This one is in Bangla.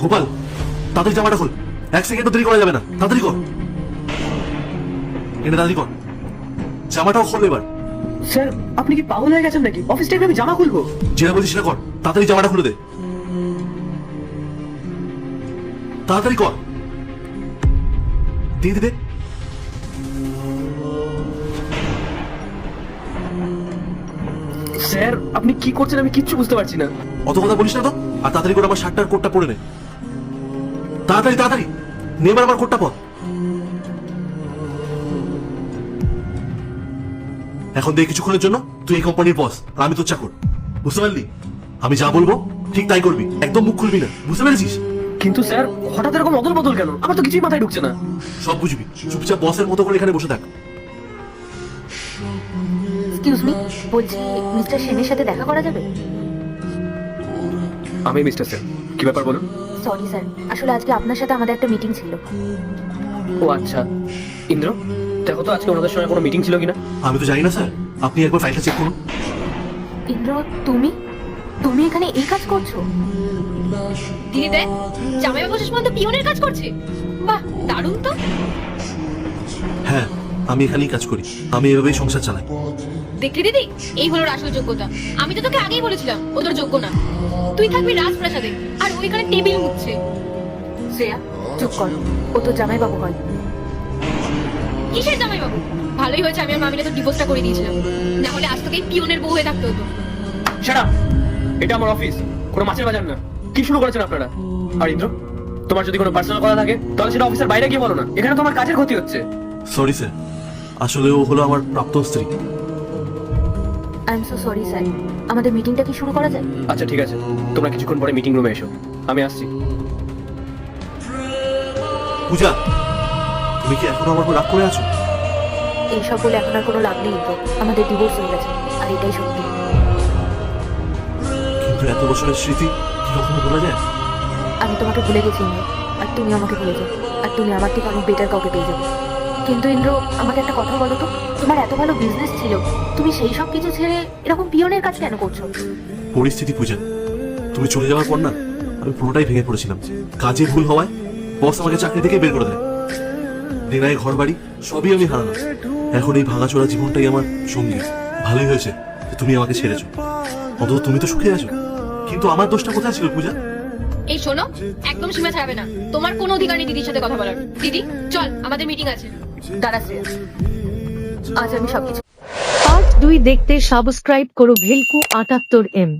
গোপাল, তাড়াতাড়ি জামাটা খোল, 1 সেকেন্ডও দেরি করা যাবে না, তাড়াতাড়ি কর। এটা তাড়াতাড়ি কর, জামাটাও খোল এবার। স্যার আপনি কি পাগল হয়ে গেছেন নাকি? অফিস টাইমে আমি জামা খুলবো? যেটা বলছিস সেটা কর, তাড়াতাড়ি জামাটা খুলে দে, তাড়াতাড়ি কর, দিয়ে দে। স্যার আপনি কি করছেন আমি কিচ্ছু বুঝতে পারছি না। অত কথা বলিস না তো, আর তাড়াতাড়ি করে আমার শার্টটার কোটটা পরে নে, তাড়াতাড়ি তাড়াতাড়ি নে, এবার আমার কোটটা পর। এখন দেখ, কিছুক্ষণের জন্য তুই এই কোম্পানির বস আর আমি তোর চাকর, বুঝতে পারলি? আমি যা বলবো ঠিক তাই করবি, একদম মুখ খুলবি না, বুঝতে পেরেছিস? কিন্তু স্যার হঠাৎ এরকম অদল বদল কেন? আমার তো কিছুই মাথায় ঢুকছে না। সব বুঝবি, চুপচাপ বসের মতো করে এখানে বসে থাক। এক্সকিউজ মি, বলছি মিস্টার সেনের সাথে দেখা করা যাবে? আমি মিস্টার সেন, কি ব্যাপার বলুন? সরি স্যার, আসলে আজকে আপনার সাথে আমাদের একটা মিটিং ছিল। ও আচ্ছা, ইন্দ্র দেখো তো আজকে ওনাদের সঙ্গে কোনো মিটিং ছিল কিনা। আমি তো জানি না স্যার, আপনি একবার ফাইলটা চেক করুন। ইন্দ্র, তুমি তুমি এখানে এই কাজ করছো? দিদি দেখ, জামাইবাবু শেষ পর্যন্ত পিয়নের কাজ করছে। বাহ, দারুণ তো। হ্যাঁ, আমি এখানেই কাজ করি, আমি এভাবেই সংসার চালাই। দেখলি দিদি, এই হলো ওর আসল যোগ্যতা। আমি তো তোকে আগেই বলেছিলাম ও তোর যোগ্য না। তুই থাকবি রাজপ্রাসাদে আর ওইখানে টেবিল মুছছে। শ্রেয়া, চুপ করো, ও তো জামাইবাবু হয়। কিসের জামাইবাবু? ভালোই হয়েছে আমি আর মামিনে তো ডিভোর্সটা করে দিয়েছিলাম, না হলে আজ তোকে পিয়নের বউ হয়ে থাকতে হতো। শাট আপ, এটা আমার অফিস, কোনো মাছের বাজার না। কি শুরু করেছেন আপনারা? আর ইন্দ্র, তোমার যদি কোনো পার্সোনাল কথা থাকে তাহলে সেটা অফিসের বাইরে গিয়ে বলো না, এখানে তো আমার কাজের ক্ষতি হচ্ছে। সরি স্যার, আসলে ও হলো আমার প্রাক্তন স্ত্রী। I am so sorry sir, আমাদের মিটিংটা কি শুরু করা যায়? আচ্ছা ঠিক আছে, তোমরা কিছুক্ষণ পরে মিটিং রুমে এসো, আমি আসছি। পূজা, তুমি কি এখনো আমার উপর রাগ করে আছো? এইসব বলে এখন আর কোনো লাভ নেই ইন্দ্র, আমাদের ডিভোর্স হয়ে গেছে, আর এটাই সত্যি। কিন্তু এত বছরের স্মৃতি কি কখনো বলা যায়? আমি তোমাকে ভুলে গেছি ইন্দ্র, আর তুমি আমাকে ভুলে যাও, আর তুমি আমার থেকে অনেক বেটার কাউকে পেয়ে যাবে। কিন্তু ইন্দ্র, আমাকে একটা কথা বলো তো, তোমার এত ভালো বিজনেস ছিল, তুমি সেই সব কিছু ছেড়ে এরকম পিয়নের কাজ কেন করছো? পরিস্থিতি পূজা, তুমি চলে যাওয়ার পর না আমি পুরোটাই ভেঙে পড়েছিলাম। কাজে ভুল হওয়ায় বস আমাকে চাকরি থেকে বের করে দেয়, দেনায় ঘর বাড়ি সবই আমি হারালাম। এখন এই ভাঙাচোরা জীবনটাই আমার সঙ্গী। ভালোই হয়েছে যে তুমি আমাকে ছেড়েছো, অন্তত তুমি তো সুখে আছো। কিন্তু আমার দোষটা কোথায় ছিল পূজা? এই শোনো, একদম সীমা ছাড়াবে না, তোমার কোনো অধিকার নেই দিদির সাথে কথা বলার। দিদি চল, আমাদের মিটিং আছে। দাঁড়া শ্রেয়া, আজ আমি সবকিছু পার্ট 2 দেখতে সাবস্ক্রাইব করো ভেলকু 78M।